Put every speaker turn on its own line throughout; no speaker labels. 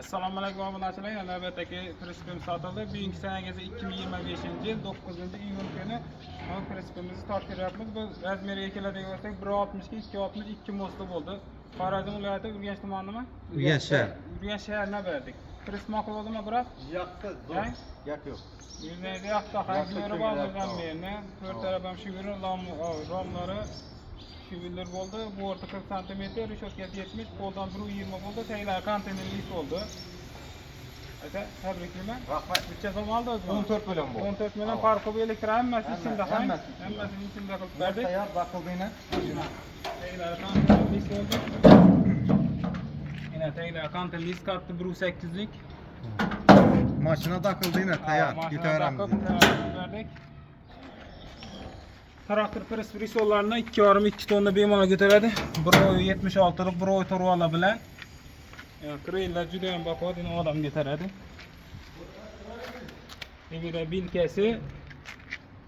Assalomu alaykum obunachilar. Navbatdagi pressipimiz sotildi. Bugungi sanagacha 2025-yil 9-iyun kuni bu pressipimizni topshiryapmiz. Bu razmeriga keladigan bo'lsak 1.60 ga 2.62 mosli bo'ldi. Xorazm viloyati Urganch tumanimi?
Urganch shahar.
Urganch shahardan berdik. Press ma'qul bo'ldimi, biroq?
Yoqdi, zo'r. Gap yo'q.
Yuzlarda yoqdi, hajmlari bo'lgan meni. To'rt taraf ham shu yeri romlari Şübiller oldu. Bu orta 40 cm, rüşotkası 70, koldan 1.20 oldu. Teyler konteynerlik oldu. Tebrikler.
Rahmet.
Bütçe zaman aldı.
14 milyon bu.
14 milyon farkı bu elektrik emmesi içinde.
Emmesi
içinde kılıp
verdik. Teyar bakıldı yine.
Teyler konteynerlik oldu. Yine teyler konteynerlik kattı 1.8'lik.
Maşına takıldı yine teyar.
Maşına takıp verdik. Traktor press risollarına 2,5-2 tonna bemalol ko'taradi. Bir oy 76'lik, bir oy torvala bilan. Kreylar juda ham baho dini odam ko'taradi. Endi bilkasi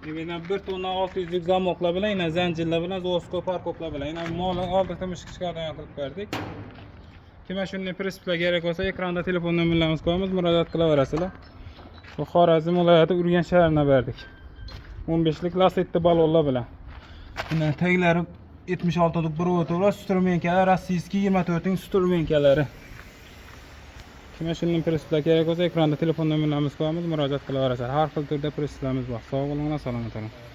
endi 1 tonna 600'lik zamoklar bilan, yana zanjirlar bilan, zoskop parkoplar bilan, yana mol oldiqda mushkishlardan qilib berdik. Kimga shunday presslar kerak bo'lsa, ekranda telefon nomerlarimiz qo'yamiz, murojaat qilaverasizlar. Bu Xorazm viloyati Urganch shaharidan berdik. 15'lik lasetli balonlar bilan. Yine teglari 76'lik bir otolar, strumenkalar, rossiyskiy 24'ning strumenkalari. Kimga shunday presslar kerak bo'lsa, ekranda telefon nomerlarimiz qo'yamiz, murojaat qilaverasizlar. Har xil turda presslarimiz bor. Sog' bo'linglar, salomat bo'ling.